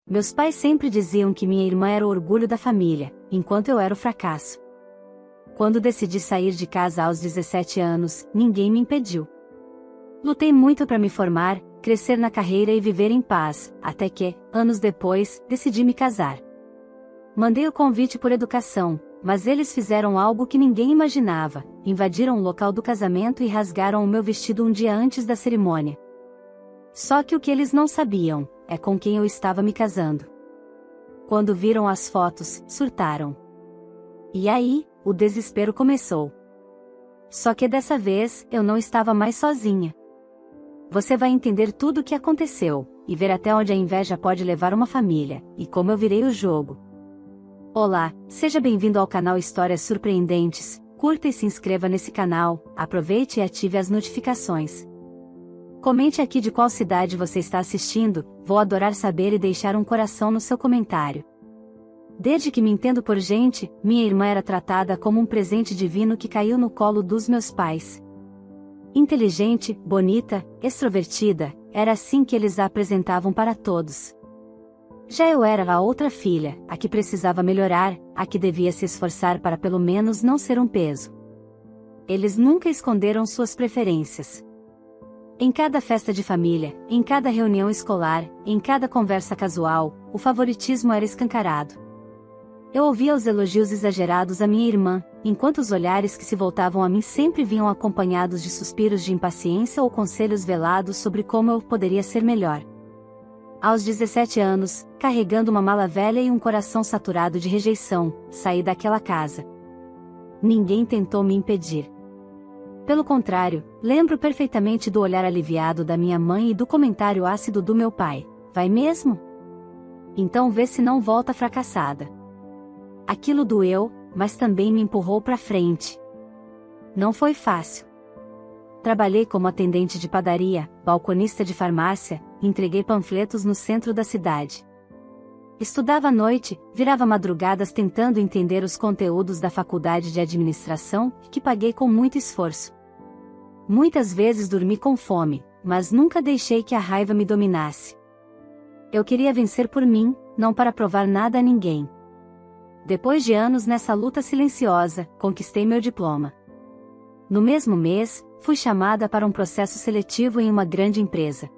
Meus pais sempre diziam que minha irmã era o orgulho da família, enquanto eu era o fracasso. Quando decidi sair de casa aos 17 anos, ninguém me impediu. Lutei muito para me formar, crescer na carreira e viver em paz, até que, anos depois, decidi me casar. Mandei o convite por educação, mas eles fizeram algo que ninguém imaginava: invadiram o local do casamento e rasgaram o meu vestido um dia antes da cerimônia. Só que o que eles não sabiam é com quem eu estava me casando. Quando viram as fotos, surtaram. E aí, o desespero começou. Só que dessa vez, eu não estava mais sozinha. Você vai entender tudo o que aconteceu, e ver até onde a inveja pode levar uma família, e como eu virei o jogo. Olá, seja bem-vindo ao canal Histórias Surpreendentes. Curta e se inscreva nesse canal, aproveite e ative as notificações. Comente aqui de qual cidade você está assistindo, vou adorar saber e deixar um coração no seu comentário. Desde que me entendo por gente, minha irmã era tratada como um presente divino que caiu no colo dos meus pais. Inteligente, bonita, extrovertida, era assim que eles a apresentavam para todos. Já eu era a outra filha, a que precisava melhorar, a que devia se esforçar para pelo menos não ser um peso. Eles nunca esconderam suas preferências. Em cada festa de família, em cada reunião escolar, em cada conversa casual, o favoritismo era escancarado. Eu ouvia os elogios exagerados à minha irmã, enquanto os olhares que se voltavam a mim sempre vinham acompanhados de suspiros de impaciência ou conselhos velados sobre como eu poderia ser melhor. Aos 17 anos, carregando uma mala velha e um coração saturado de rejeição, saí daquela casa. Ninguém tentou me impedir. Pelo contrário, lembro perfeitamente do olhar aliviado da minha mãe e do comentário ácido do meu pai: vai mesmo? Então vê se não volta fracassada. Aquilo doeu, mas também me empurrou para frente. Não foi fácil. Trabalhei como atendente de padaria, balconista de farmácia, entreguei panfletos no centro da cidade. Estudava à noite, virava madrugadas tentando entender os conteúdos da faculdade de administração, que paguei com muito esforço. Muitas vezes dormi com fome, mas nunca deixei que a raiva me dominasse. Eu queria vencer por mim, não para provar nada a ninguém. Depois de anos nessa luta silenciosa, conquistei meu diploma. No mesmo mês, fui chamada para um processo seletivo em uma grande empresa.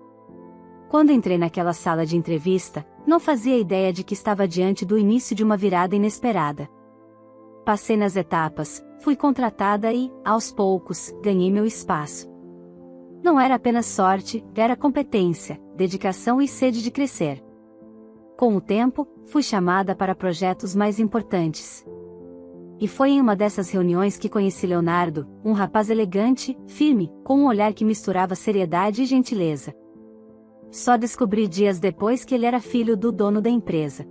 Quando entrei naquela sala de entrevista, não fazia ideia de que estava diante do início de uma virada inesperada. Passei nas etapas, fui contratada e, aos poucos, ganhei meu espaço. Não era apenas sorte, era competência, dedicação e sede de crescer. Com o tempo, fui chamada para projetos mais importantes. E foi em uma dessas reuniões que conheci Leonardo, um rapaz elegante, firme, com um olhar que misturava seriedade e gentileza. Só descobri dias depois que ele era filho do dono da empresa.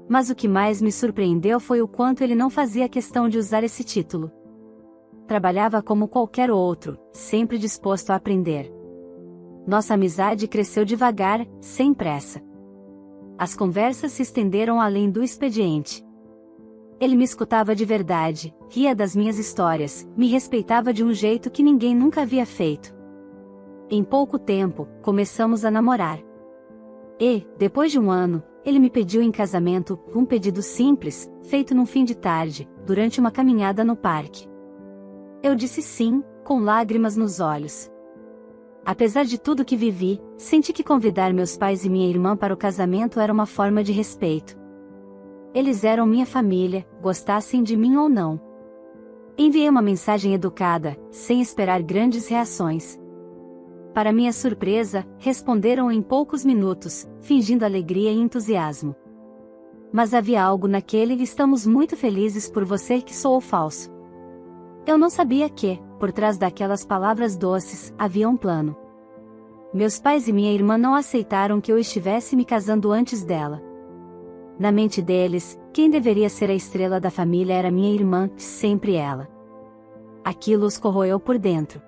Mas o que mais me surpreendeu foi o quanto ele não fazia questão de usar esse título. Trabalhava como qualquer outro, sempre disposto a aprender. Nossa amizade cresceu devagar, sem pressa. As conversas se estenderam além do expediente. Ele me escutava de verdade, ria das minhas histórias, me respeitava de um jeito que ninguém nunca havia feito. Em pouco tempo, começamos a namorar. E, depois de um ano, ele me pediu em casamento, um pedido simples, feito num fim de tarde, durante uma caminhada no parque. Eu disse sim, com lágrimas nos olhos. Apesar de tudo que vivi, senti que convidar meus pais e minha irmã para o casamento era uma forma de respeito. Eles eram minha família, gostassem de mim ou não. Enviei uma mensagem educada, sem esperar grandes reações. Para minha surpresa, responderam em poucos minutos, fingindo alegria e entusiasmo. Mas havia algo naquele "estamos muito felizes por você" que soou falso. Eu não sabia que, por trás daquelas palavras doces, havia um plano. Meus pais e minha irmã não aceitaram que eu estivesse me casando antes dela. Na mente deles, quem deveria ser a estrela da família era minha irmã, sempre ela. Aquilo os corroeu por dentro.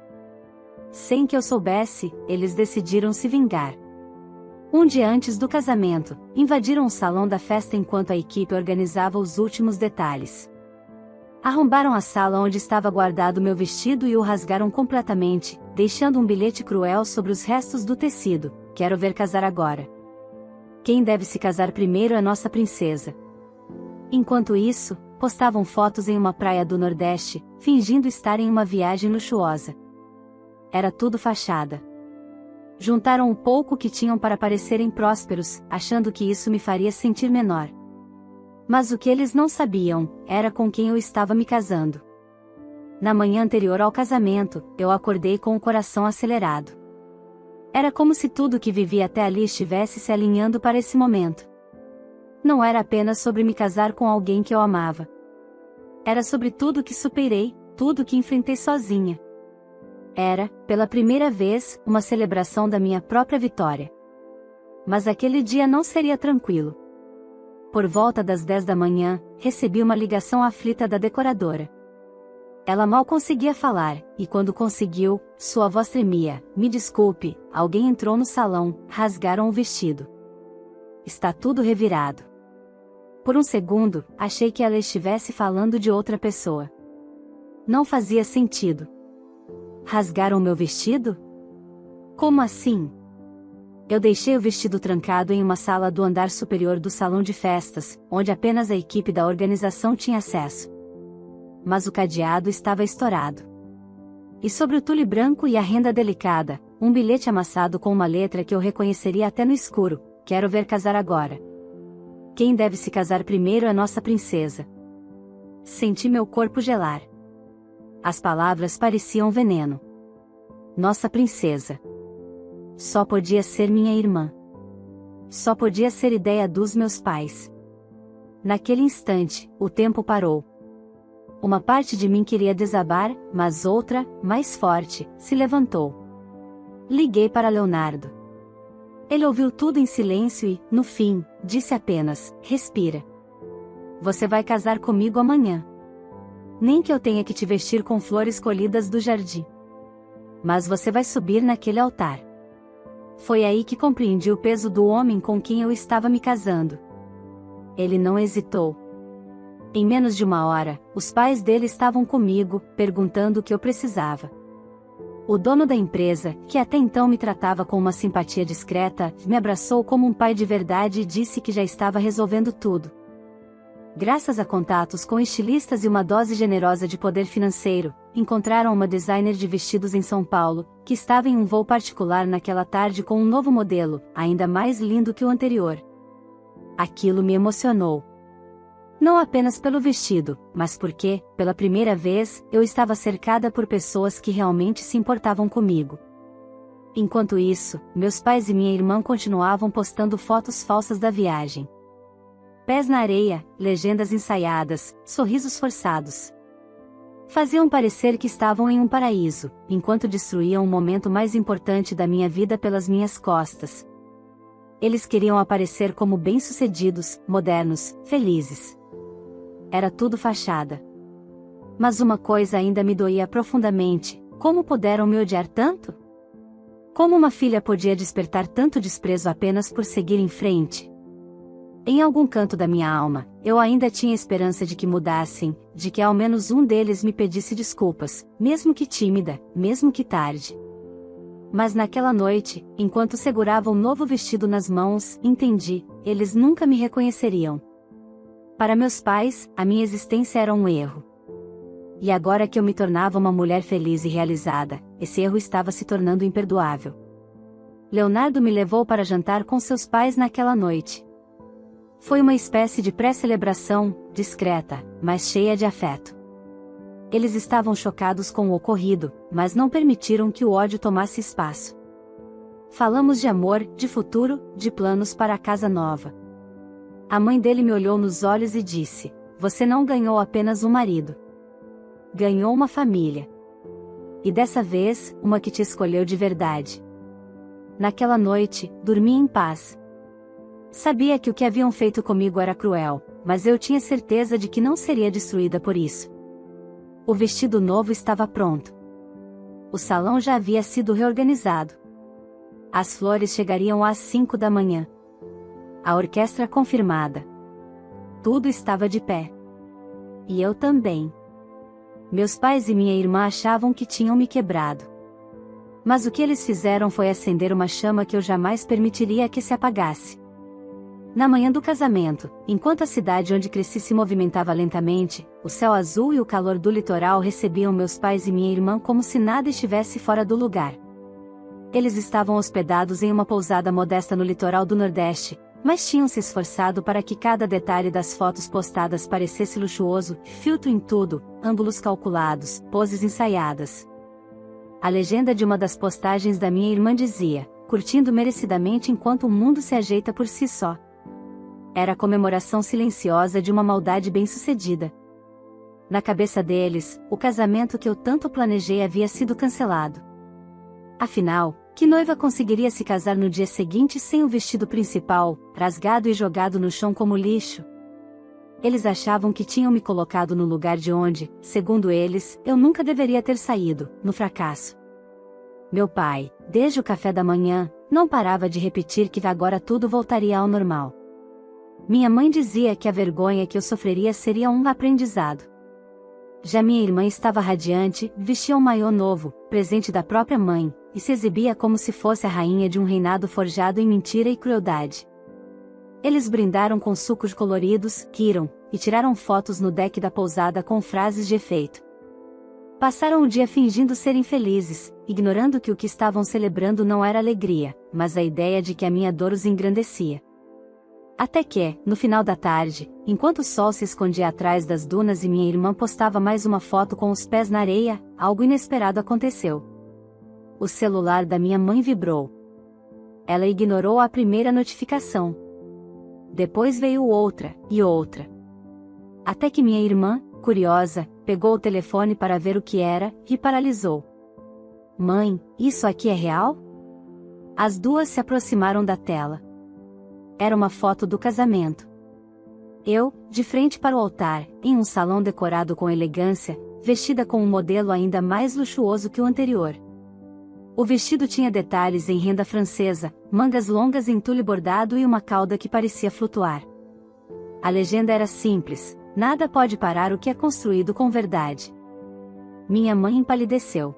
Sem que eu soubesse, eles decidiram se vingar. Um dia antes do casamento, invadiram o salão da festa enquanto a equipe organizava os últimos detalhes. Arrombaram a sala onde estava guardado meu vestido e o rasgaram completamente, deixando um bilhete cruel sobre os restos do tecido: quero ver casar agora. Quem deve se casar primeiro é nossa princesa. Enquanto isso, postavam fotos em uma praia do Nordeste, fingindo estar em uma viagem luxuosa. Era tudo fachada. Juntaram o pouco que tinham para parecerem prósperos, achando que isso me faria sentir menor. Mas o que eles não sabiam, era com quem eu estava me casando. Na manhã anterior ao casamento, eu acordei com o coração acelerado. Era como se tudo que vivi até ali estivesse se alinhando para esse momento. Não era apenas sobre me casar com alguém que eu amava. Era sobre tudo que superei, tudo que enfrentei sozinha. Era, pela primeira vez, uma celebração da minha própria vitória. Mas aquele dia não seria tranquilo. Por volta das 10 da manhã, recebi uma ligação aflita da decoradora. Ela mal conseguia falar, e quando conseguiu, sua voz tremia. Me desculpe, alguém entrou no salão, rasgaram o vestido. Está tudo revirado. Por um segundo, achei que ela estivesse falando de outra pessoa. Não fazia sentido. Rasgaram meu vestido? Como assim? Eu deixei o vestido trancado em uma sala do andar superior do salão de festas, onde apenas a equipe da organização tinha acesso. Mas o cadeado estava estourado. E sobre o tule branco e a renda delicada, um bilhete amassado com uma letra que eu reconheceria até no escuro: quero ver casar agora. Quem deve se casar primeiro é nossa princesa. Senti meu corpo gelar. As palavras pareciam veneno. Nossa princesa. Só podia ser minha irmã. Só podia ser ideia dos meus pais. Naquele instante, o tempo parou. Uma parte de mim queria desabar, mas outra, mais forte, se levantou. Liguei para Leonardo. Ele ouviu tudo em silêncio e, no fim, disse apenas: respira. Você vai casar comigo amanhã. Nem que eu tenha que te vestir com flores colhidas do jardim. Mas você vai subir naquele altar. Foi aí que compreendi o peso do homem com quem eu estava me casando. Ele não hesitou. Em menos de uma hora, os pais dele estavam comigo, perguntando o que eu precisava. O dono da empresa, que até então me tratava com uma simpatia discreta, me abraçou como um pai de verdade e disse que já estava resolvendo tudo. Graças a contatos com estilistas e uma dose generosa de poder financeiro, encontraram uma designer de vestidos em São Paulo, que estava em um voo particular naquela tarde com um novo modelo, ainda mais lindo que o anterior. Aquilo me emocionou. Não apenas pelo vestido, mas porque, pela primeira vez, eu estava cercada por pessoas que realmente se importavam comigo. Enquanto isso, meus pais e minha irmã continuavam postando fotos falsas da viagem. Pés na areia, legendas ensaiadas, sorrisos forçados. Faziam parecer que estavam em um paraíso, enquanto destruíam o momento mais importante da minha vida pelas minhas costas. Eles queriam aparecer como bem-sucedidos, modernos, felizes. Era tudo fachada. Mas uma coisa ainda me doía profundamente: como puderam me odiar tanto? Como uma filha podia despertar tanto desprezo apenas por seguir em frente? Em algum canto da minha alma, eu ainda tinha esperança de que mudassem, de que ao menos um deles me pedisse desculpas, mesmo que tímida, mesmo que tarde. Mas naquela noite, enquanto segurava um novo vestido nas mãos, entendi: eles nunca me reconheceriam. Para meus pais, a minha existência era um erro. E agora que eu me tornava uma mulher feliz e realizada, esse erro estava se tornando imperdoável. Leonardo me levou para jantar com seus pais naquela noite. Foi uma espécie de pré-celebração, discreta, mas cheia de afeto. Eles estavam chocados com o ocorrido, mas não permitiram que o ódio tomasse espaço. Falamos de amor, de futuro, de planos para a casa nova. A mãe dele me olhou nos olhos e disse: você não ganhou apenas um marido. Ganhou uma família. E dessa vez, uma que te escolheu de verdade. Naquela noite, dormi em paz. Sabia que o que haviam feito comigo era cruel, mas eu tinha certeza de que não seria destruída por isso. O vestido novo estava pronto. O salão já havia sido reorganizado. As flores chegariam às 5 da manhã. A orquestra confirmada. Tudo estava de pé. E eu também. Meus pais e minha irmã achavam que tinham me quebrado. Mas o que eles fizeram foi acender uma chama que eu jamais permitiria que se apagasse. Na manhã do casamento, enquanto a cidade onde cresci se movimentava lentamente, o céu azul e o calor do litoral recebiam meus pais e minha irmã como se nada estivesse fora do lugar. Eles estavam hospedados em uma pousada modesta no litoral do Nordeste, mas tinham se esforçado para que cada detalhe das fotos postadas parecesse luxuoso, filtro em tudo, ângulos calculados, poses ensaiadas. A legenda de uma das postagens da minha irmã dizia: curtindo merecidamente enquanto o mundo se ajeita por si só. Era a comemoração silenciosa de uma maldade bem-sucedida. Na cabeça deles, o casamento que eu tanto planejei havia sido cancelado. Afinal, que noiva conseguiria se casar no dia seguinte sem o vestido principal, rasgado e jogado no chão como lixo? Eles achavam que tinham me colocado no lugar de onde, segundo eles, eu nunca deveria ter saído, no fracasso. Meu pai, desde o café da manhã, não parava de repetir que agora tudo voltaria ao normal. Minha mãe dizia que a vergonha que eu sofreria seria um aprendizado. Já minha irmã estava radiante, vestia um maiô novo, presente da própria mãe, e se exibia como se fosse a rainha de um reinado forjado em mentira e crueldade. Eles brindaram com sucos coloridos, riram, e tiraram fotos no deck da pousada com frases de efeito. Passaram o dia fingindo serem felizes, ignorando que o que estavam celebrando não era alegria, mas a ideia de que a minha dor os engrandecia. Até que, no final da tarde, enquanto o sol se escondia atrás das dunas e minha irmã postava mais uma foto com os pés na areia, algo inesperado aconteceu. O celular da minha mãe vibrou. Ela ignorou a primeira notificação. Depois veio outra, e outra. Até que minha irmã, curiosa, pegou o telefone para ver o que era, e paralisou. Mãe, isso aqui é real? As duas se aproximaram da tela. Era uma foto do casamento. Eu, de frente para o altar, em um salão decorado com elegância, vestida com um modelo ainda mais luxuoso que o anterior. O vestido tinha detalhes em renda francesa, mangas longas em tule bordado e uma cauda que parecia flutuar. A legenda era simples: nada pode parar o que é construído com verdade. Minha mãe empalideceu.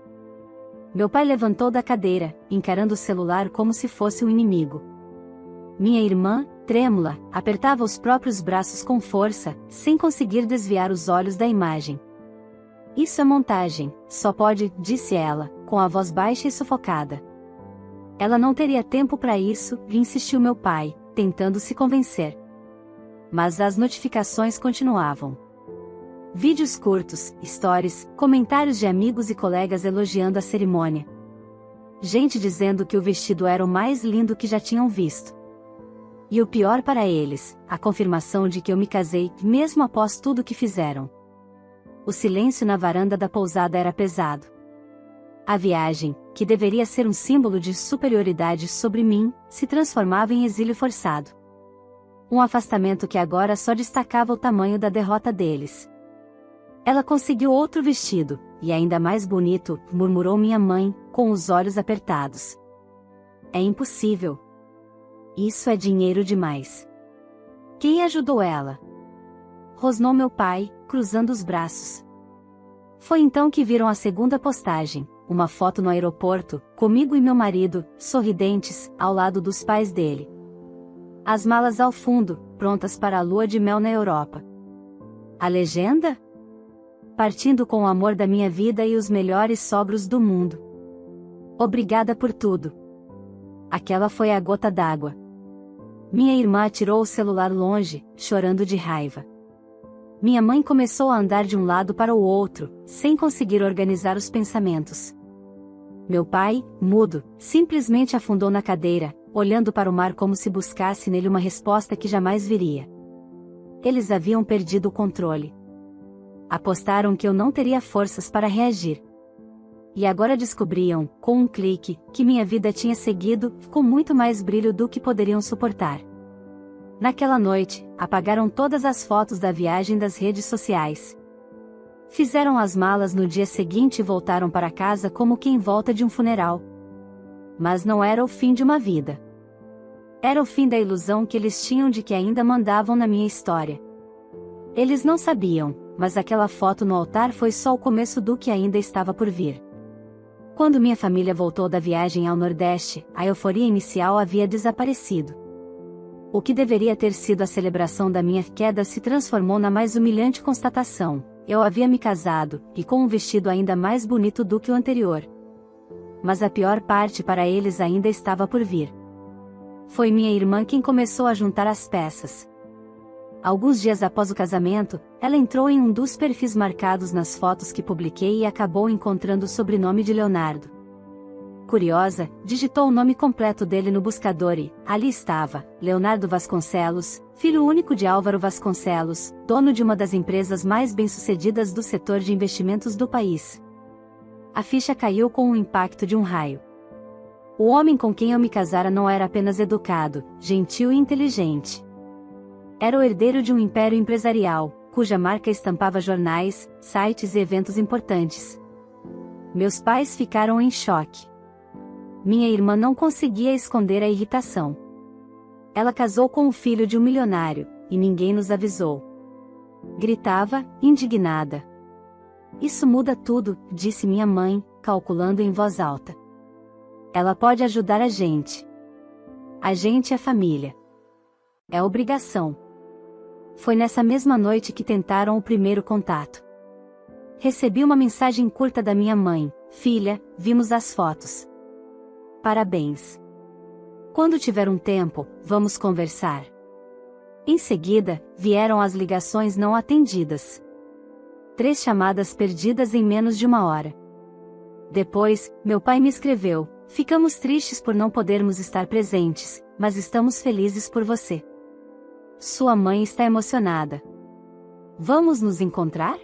Meu pai levantou da cadeira, encarando o celular como se fosse um inimigo. Minha irmã, trêmula, apertava os próprios braços com força, sem conseguir desviar os olhos da imagem. Isso é montagem, só pode, disse ela, com a voz baixa e sufocada. Ela não teria tempo para isso, insistiu meu pai, tentando se convencer. Mas as notificações continuavam. Vídeos curtos, stories, comentários de amigos e colegas elogiando a cerimônia. Gente dizendo que o vestido era o mais lindo que já tinham visto. E o pior para eles, a confirmação de que eu me casei, mesmo após tudo que fizeram. O silêncio na varanda da pousada era pesado. A viagem, que deveria ser um símbolo de superioridade sobre mim, se transformava em exílio forçado. Um afastamento que agora só destacava o tamanho da derrota deles. Ela conseguiu outro vestido, e ainda mais bonito, murmurou minha mãe, com os olhos apertados. É impossível. Isso é dinheiro demais. Quem ajudou ela? Rosnou meu pai, cruzando os braços. Foi então que viram a segunda postagem, uma foto no aeroporto, comigo e meu marido, sorridentes, ao lado dos pais dele. As malas ao fundo, prontas para a lua de mel na Europa. A legenda? Partindo com o amor da minha vida e os melhores sogros do mundo. Obrigada por tudo. Aquela foi a gota d'água. Minha irmã tirou o celular longe, chorando de raiva. Minha mãe começou a andar de um lado para o outro, sem conseguir organizar os pensamentos. Meu pai, mudo, simplesmente afundou na cadeira, olhando para o mar como se buscasse nele uma resposta que jamais viria. Eles haviam perdido o controle. Apostaram que eu não teria forças para reagir. E agora descobriam, com um clique, que minha vida tinha seguido, com muito mais brilho do que poderiam suportar. Naquela noite, apagaram todas as fotos da viagem das redes sociais. Fizeram as malas no dia seguinte e voltaram para casa como quem volta de um funeral. Mas não era o fim de uma vida. Era o fim da ilusão que eles tinham de que ainda mandavam na minha história. Eles não sabiam, mas aquela foto no altar foi só o começo do que ainda estava por vir. Quando minha família voltou da viagem ao Nordeste, a euforia inicial havia desaparecido. O que deveria ter sido a celebração da minha queda se transformou na mais humilhante constatação. Eu havia me casado, e com um vestido ainda mais bonito do que o anterior. Mas a pior parte para eles ainda estava por vir. Foi minha irmã quem começou a juntar as peças. Alguns dias após o casamento, ela entrou em um dos perfis marcados nas fotos que publiquei e acabou encontrando o sobrenome de Leonardo. Curiosa, digitou o nome completo dele no buscador e, ali estava, Leonardo Vasconcelos, filho único de Álvaro Vasconcelos, dono de uma das empresas mais bem-sucedidas do setor de investimentos do país. A ficha caiu com o impacto de um raio. O homem com quem eu me casara não era apenas educado, gentil e inteligente. Era o herdeiro de um império empresarial, cuja marca estampava jornais, sites e eventos importantes. Meus pais ficaram em choque. Minha irmã não conseguia esconder a irritação. Ela casou com o filho de um milionário, e ninguém nos avisou. Gritava, indignada. Isso muda tudo, disse minha mãe, calculando em voz alta. Ela pode ajudar a gente. A gente é família. É obrigação. Foi nessa mesma noite que tentaram o primeiro contato. Recebi uma mensagem curta da minha mãe: filha, vimos as fotos. Parabéns. Quando tiver um tempo, vamos conversar. Em seguida, vieram as ligações não atendidas. 3 chamadas perdidas em menos de 1 hora. Depois, meu pai me escreveu: ficamos tristes por não podermos estar presentes, mas estamos felizes por você. Sua mãe está emocionada. Vamos nos encontrar?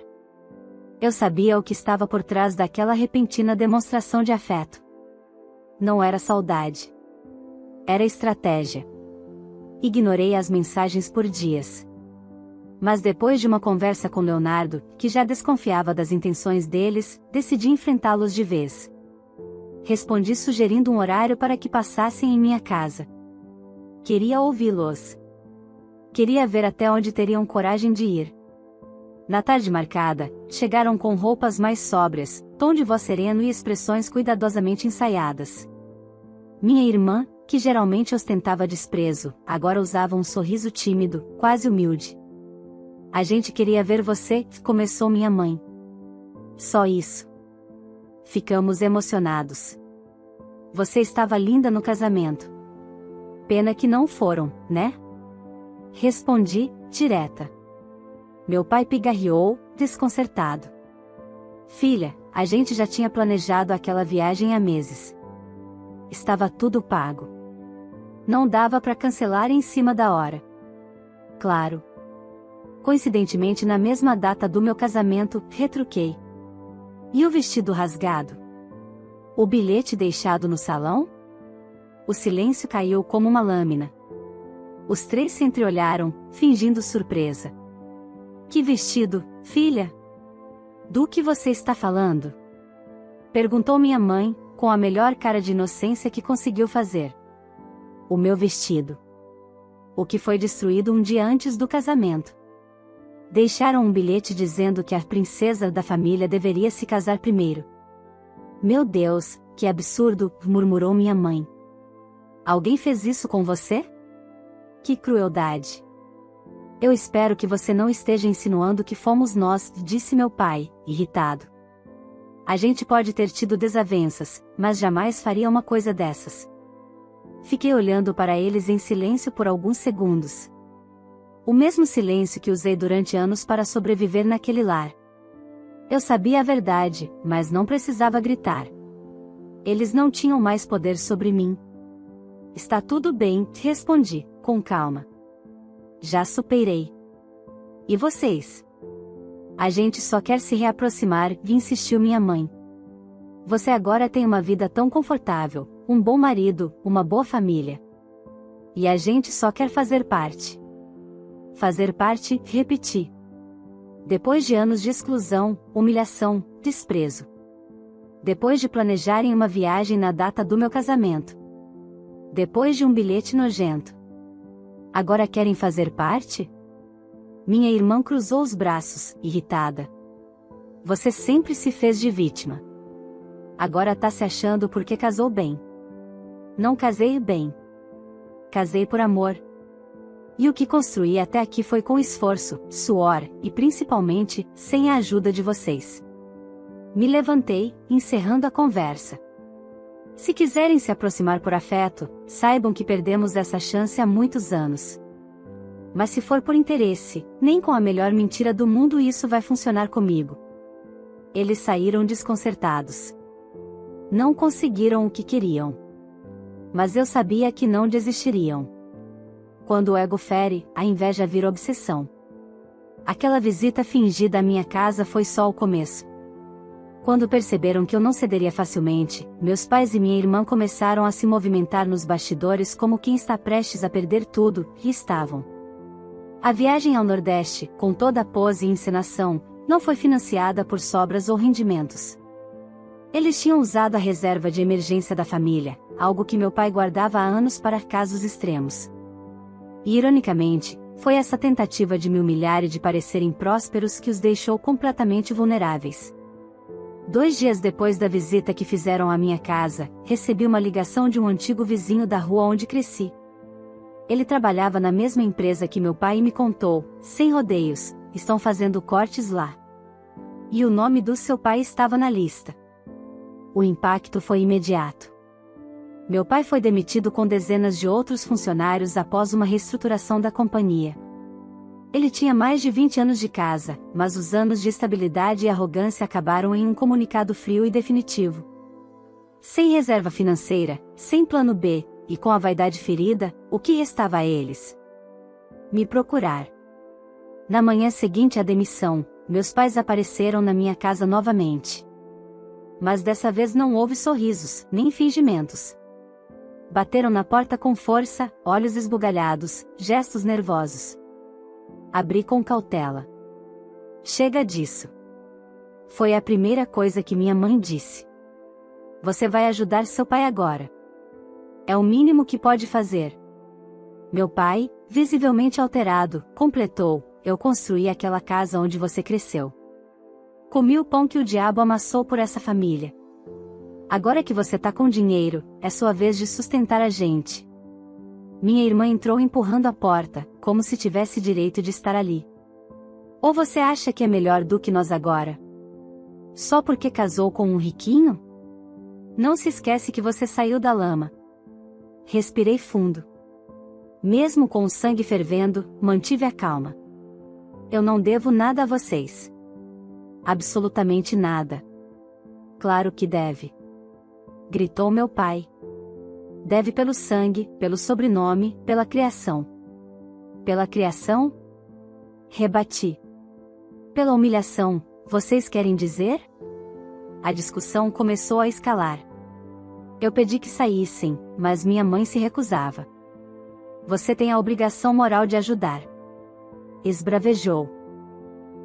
Eu sabia o que estava por trás daquela repentina demonstração de afeto. Não era saudade. Era estratégia. Ignorei as mensagens por dias. Mas depois de uma conversa com Leonardo, que já desconfiava das intenções deles, decidi enfrentá-los de vez. Respondi sugerindo um horário para que passassem em minha casa. Queria ouvi-los. Queria ver até onde teriam coragem de ir. Na tarde marcada, chegaram com roupas mais sóbrias, tom de voz sereno e expressões cuidadosamente ensaiadas. Minha irmã, que geralmente ostentava desprezo, agora usava um sorriso tímido, quase humilde. A gente queria ver você, começou minha mãe. Só isso. Ficamos emocionados. Você estava linda no casamento. Pena que não foram, né? Respondi, direta. Meu pai pigarreou, desconcertado. Filha, a gente já tinha planejado aquela viagem há meses. Estava tudo pago. Não dava para cancelar em cima da hora. Claro. Coincidentemente na mesma data do meu casamento, retruquei. E o vestido rasgado? O bilhete deixado no salão? O silêncio caiu como uma lâmina. Os 3 se entreolharam, fingindo surpresa. Que vestido, filha? Do que você está falando? Perguntou minha mãe, com a melhor cara de inocência que conseguiu fazer. O meu vestido. O que foi destruído um dia antes do casamento. Deixaram um bilhete dizendo que a princesa da família deveria se casar primeiro. Meu Deus, que absurdo, murmurou minha mãe. Alguém fez isso com você? Que crueldade. Eu espero que você não esteja insinuando que fomos nós, disse meu pai, irritado. A gente pode ter tido desavenças, mas jamais faria uma coisa dessas. Fiquei olhando para eles em silêncio por alguns segundos. O mesmo silêncio que usei durante anos para sobreviver naquele lar. Eu sabia a verdade, mas não precisava gritar. Eles não tinham mais poder sobre mim. Está tudo bem, respondi, com calma. Já superei. E vocês? A gente só quer se reaproximar, insistiu minha mãe. Você agora tem uma vida tão confortável, um bom marido, uma boa família. E a gente só quer fazer parte. Fazer parte, repeti. Depois de anos de exclusão, humilhação, desprezo. Depois de planejarem uma viagem na data do meu casamento. Depois de um bilhete nojento. Agora querem fazer parte? Minha irmã cruzou os braços, irritada. Você sempre se fez de vítima. Agora tá se achando porque casou bem. Não casei bem. Casei por amor. E o que construí até aqui foi com esforço, suor, e principalmente, sem a ajuda de vocês. Me levantei, encerrando a conversa. Se quiserem se aproximar por afeto, saibam que perdemos essa chance há muitos anos. Mas se for por interesse, nem com a melhor mentira do mundo isso vai funcionar comigo. Eles saíram desconcertados. Não conseguiram o que queriam. Mas eu sabia que não desistiriam. Quando o ego fere, a inveja vira obsessão. Aquela visita fingida à minha casa foi só o começo. Quando perceberam que eu não cederia facilmente, meus pais e minha irmã começaram a se movimentar nos bastidores como quem está prestes a perder tudo, e estavam. A viagem ao Nordeste, com toda a pose e encenação, não foi financiada por sobras ou rendimentos. Eles tinham usado a reserva de emergência da família, algo que meu pai guardava há anos para casos extremos. E ironicamente, foi essa tentativa de me humilhar e de parecerem prósperos que os deixou completamente vulneráveis. 2 dias depois da visita que fizeram à minha casa, recebi uma ligação de um antigo vizinho da rua onde cresci. Ele trabalhava na mesma empresa que meu pai e me contou, sem rodeios, estão fazendo cortes lá. E o nome do seu pai estava na lista. O impacto foi imediato. Meu pai foi demitido com dezenas de outros funcionários após uma reestruturação da companhia. Ele tinha mais de 20 anos de casa, mas os anos de estabilidade e arrogância acabaram em um comunicado frio e definitivo. Sem reserva financeira, sem plano B, e com a vaidade ferida, o que restava a eles? Me procurar. Na manhã seguinte à demissão, meus pais apareceram na minha casa novamente. Mas dessa vez não houve sorrisos, nem fingimentos. Bateram na porta com força, olhos esbugalhados, gestos nervosos. Abri com cautela. Chega disso. Foi a primeira coisa que minha mãe disse. Você vai ajudar seu pai agora. É o mínimo que pode fazer. Meu pai, visivelmente alterado, completou, eu construí aquela casa onde você cresceu. Comi o pão que o diabo amassou por essa família. Agora que você tá com dinheiro, é sua vez de sustentar a gente. Minha irmã entrou empurrando a porta, como se tivesse direito de estar ali. Ou você acha que é melhor do que nós agora? Só porque casou com um riquinho? Não se esquece que você saiu da lama. Respirei fundo. Mesmo com o sangue fervendo, mantive a calma. Eu não devo nada a vocês. Absolutamente nada. Claro que deve. Gritou meu pai. Deve pelo sangue, pelo sobrenome, pela criação. Pela criação? Rebati. Pela humilhação, vocês querem dizer? A discussão começou a escalar. Eu pedi que saíssem, mas minha mãe se recusava. Você tem a obrigação moral de ajudar. Esbravejou.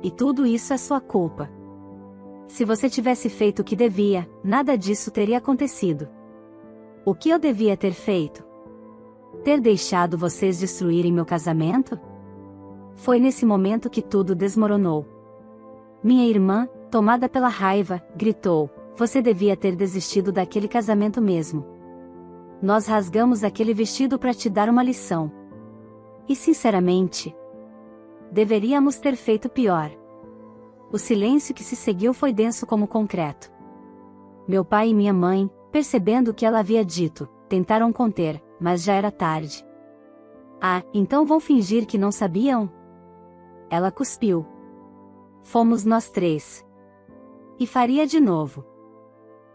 E tudo isso é sua culpa. Se você tivesse feito o que devia, nada disso teria acontecido. O que eu devia ter feito? Ter deixado vocês destruírem meu casamento? Foi nesse momento que tudo desmoronou. Minha irmã, tomada pela raiva, gritou: você devia ter desistido daquele casamento mesmo. Nós rasgamos aquele vestido para te dar uma lição. E sinceramente, deveríamos ter feito pior. O silêncio que se seguiu foi denso como concreto. Meu pai e minha mãe, percebendo o que ela havia dito, tentaram conter, mas já era tarde. Ah, então vão fingir que não sabiam? Ela cuspiu. Fomos nós 3. E faria de novo.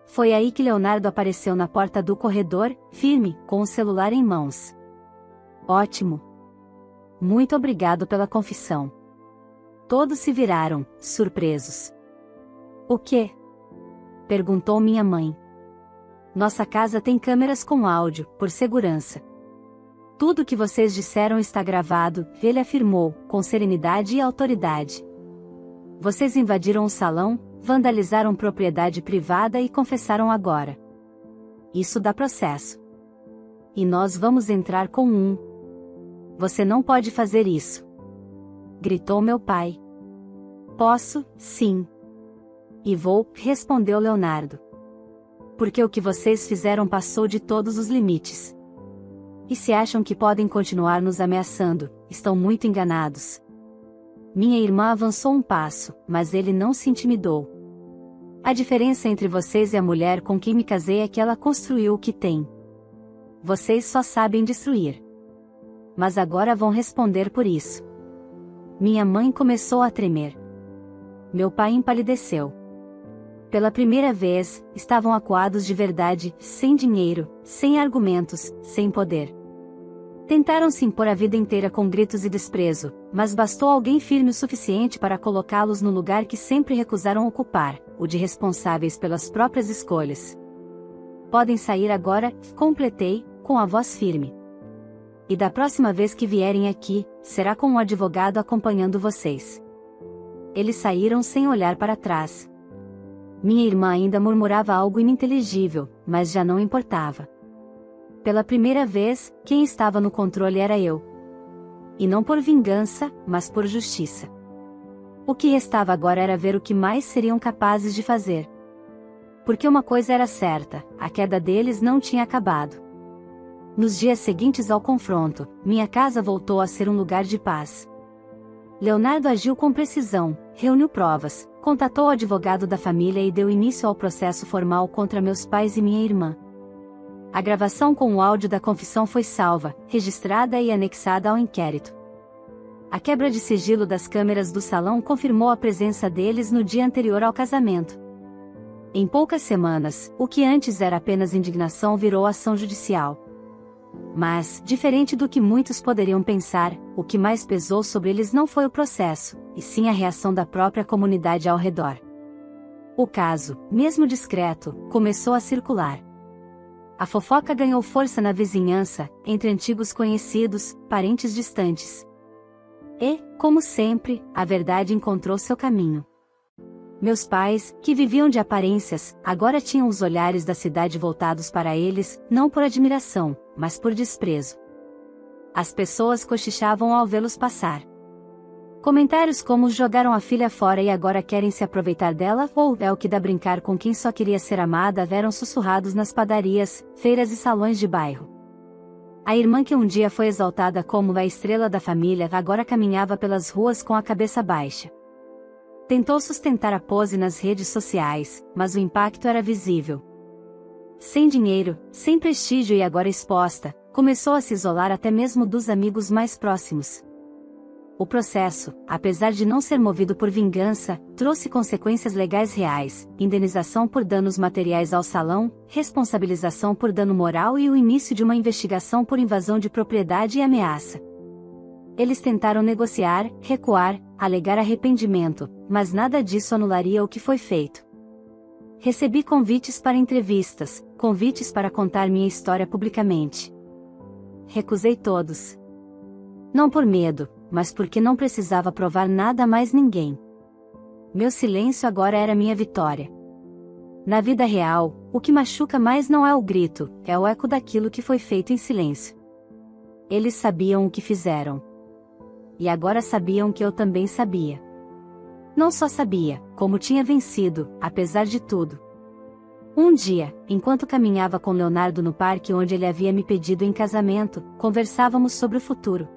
Foi aí que Leonardo apareceu na porta do corredor, firme, com o celular em mãos. Ótimo. Muito obrigado pela confissão. Todos se viraram, surpresos. O quê? Perguntou minha mãe. Nossa casa tem câmeras com áudio, por segurança. Tudo o que vocês disseram está gravado, ele afirmou, com serenidade e autoridade. Vocês invadiram o salão, vandalizaram propriedade privada e confessaram agora. Isso dá processo. E nós vamos entrar com um. Você não pode fazer isso. Gritou meu pai. Posso, sim. E vou, respondeu Leonardo. Porque o que vocês fizeram passou de todos os limites. E se acham que podem continuar nos ameaçando, estão muito enganados. Minha irmã avançou um passo, mas ele não se intimidou. A diferença entre vocês e a mulher com quem me casei é que ela construiu o que tem. Vocês só sabem destruir. Mas agora vão responder por isso. Minha mãe começou a tremer. Meu pai empalideceu. Pela primeira vez, estavam acuados de verdade, sem dinheiro, sem argumentos, sem poder. Tentaram se impor a vida inteira com gritos e desprezo, mas bastou alguém firme o suficiente para colocá-los no lugar que sempre recusaram ocupar, o de responsáveis pelas próprias escolhas. Podem sair agora, completei, com a voz firme. E da próxima vez que vierem aqui, será com um advogado acompanhando vocês. Eles saíram sem olhar para trás. Minha irmã ainda murmurava algo ininteligível, mas já não importava. Pela primeira vez, quem estava no controle era eu. E não por vingança, mas por justiça. O que restava agora era ver o que mais seriam capazes de fazer. Porque uma coisa era certa, a queda deles não tinha acabado. Nos dias seguintes ao confronto, minha casa voltou a ser um lugar de paz. Leonardo agiu com precisão, reuniu provas, contatou o advogado da família e deu início ao processo formal contra meus pais e minha irmã. A gravação com o áudio da confissão foi salva, registrada e anexada ao inquérito. A quebra de sigilo das câmeras do salão confirmou a presença deles no dia anterior ao casamento. Em poucas semanas, o que antes era apenas indignação virou ação judicial. Mas, diferente do que muitos poderiam pensar, o que mais pesou sobre eles não foi o processo, e sim a reação da própria comunidade ao redor. O caso, mesmo discreto, começou a circular. A fofoca ganhou força na vizinhança, entre antigos conhecidos, parentes distantes. E, como sempre, a verdade encontrou seu caminho. Meus pais, que viviam de aparências, agora tinham os olhares da cidade voltados para eles, não por admiração, mas por desprezo. As pessoas cochichavam ao vê-los passar. Comentários como jogaram a filha fora e agora querem se aproveitar dela, ou é o que dá brincar com quem só queria ser amada, eram sussurrados nas padarias, feiras e salões de bairro. A irmã que um dia foi exaltada como a estrela da família agora caminhava pelas ruas com a cabeça baixa. Tentou sustentar a pose nas redes sociais, mas o impacto era visível. Sem dinheiro, sem prestígio e agora exposta, começou a se isolar até mesmo dos amigos mais próximos. O processo, apesar de não ser movido por vingança, trouxe consequências legais reais, indenização por danos materiais ao salão, responsabilização por dano moral e o início de uma investigação por invasão de propriedade e ameaça. Eles tentaram negociar, recuar, alegar arrependimento, mas nada disso anularia o que foi feito. Recebi convites para entrevistas, convites para contar minha história publicamente. Recusei todos. Não por medo, mas porque não precisava provar nada a mais ninguém. Meu silêncio agora era minha vitória. Na vida real, o que machuca mais não é o grito, é o eco daquilo que foi feito em silêncio. Eles sabiam o que fizeram. E agora sabiam que eu também sabia. Não só sabia, como tinha vencido, apesar de tudo. Um dia, enquanto caminhava com Leonardo no parque onde ele havia me pedido em casamento, conversávamos sobre o futuro.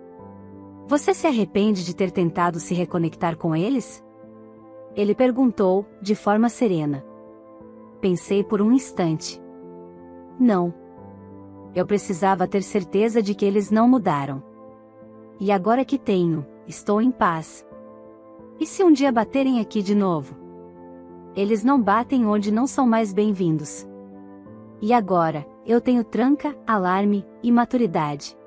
Você se arrepende de ter tentado se reconectar com eles? Ele perguntou, de forma serena. Pensei por um instante. Não. Eu precisava ter certeza de que eles não mudaram. E agora que tenho, estou em paz. E se um dia baterem aqui de novo? Eles não batem onde não são mais bem-vindos. E agora, eu tenho tranca, alarme e maturidade.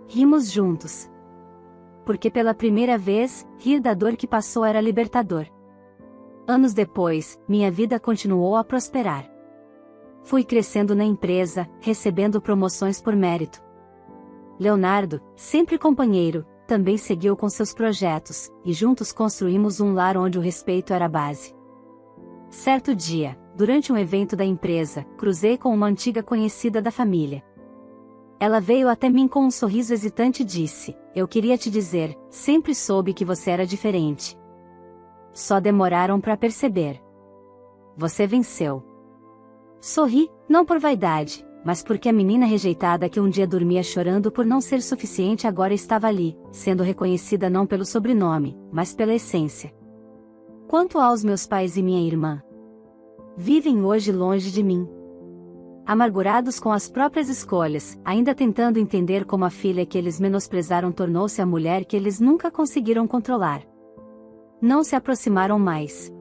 Rimos juntos. Porque pela primeira vez, rir da dor que passou era libertador. Anos depois, minha vida continuou a prosperar. Fui crescendo na empresa, recebendo promoções por mérito. Leonardo, sempre companheiro, também seguiu com seus projetos, e juntos construímos um lar onde o respeito era a base. Certo dia, durante um evento da empresa, cruzei com uma antiga conhecida da família. Ela veio até mim com um sorriso hesitante e disse: eu queria te dizer, sempre soube que você era diferente. Só demoraram para perceber. Você venceu. Sorri, não por vaidade, mas porque a menina rejeitada que um dia dormia chorando por não ser suficiente agora estava ali, sendo reconhecida não pelo sobrenome, mas pela essência. Quanto aos meus pais e minha irmã, vivem hoje longe de mim. Amargurados com as próprias escolhas, ainda tentando entender como a filha que eles menosprezaram tornou-se a mulher que eles nunca conseguiram controlar. Não se aproximaram mais.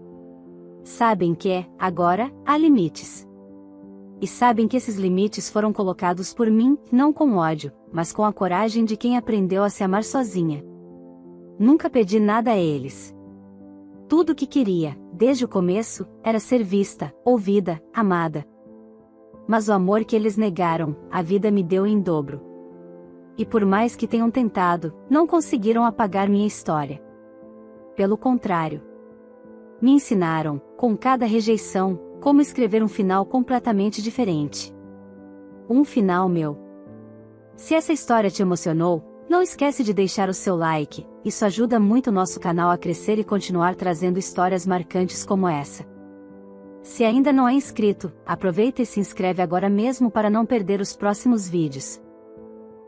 Sabem que, agora, há limites. E sabem que esses limites foram colocados por mim, não com ódio, mas com a coragem de quem aprendeu a se amar sozinha. Nunca pedi nada a eles. Tudo o que queria, desde o começo, era ser vista, ouvida, amada. Mas o amor que eles negaram, a vida me deu em dobro. E por mais que tenham tentado, não conseguiram apagar minha história. Pelo contrário, me ensinaram, com cada rejeição, como escrever um final completamente diferente. Um final meu. Se essa história te emocionou, não esquece de deixar o seu like, isso ajuda muito o nosso canal a crescer e continuar trazendo histórias marcantes como essa. Se ainda não é inscrito, aproveita e se inscreve agora mesmo para não perder os próximos vídeos.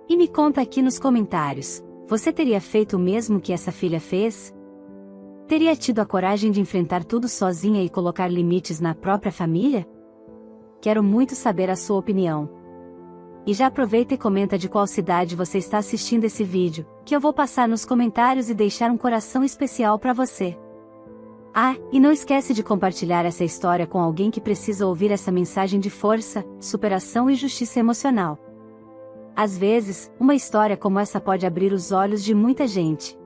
E me conta aqui nos comentários, você teria feito o mesmo que essa filha fez? Teria tido a coragem de enfrentar tudo sozinha e colocar limites na própria família? Quero muito saber a sua opinião. E já aproveita e comenta de qual cidade você está assistindo esse vídeo, que eu vou passar nos comentários e deixar um coração especial para você. Ah, e não esquece de compartilhar essa história com alguém que precisa ouvir essa mensagem de força, superação e justiça emocional. Às vezes, uma história como essa pode abrir os olhos de muita gente.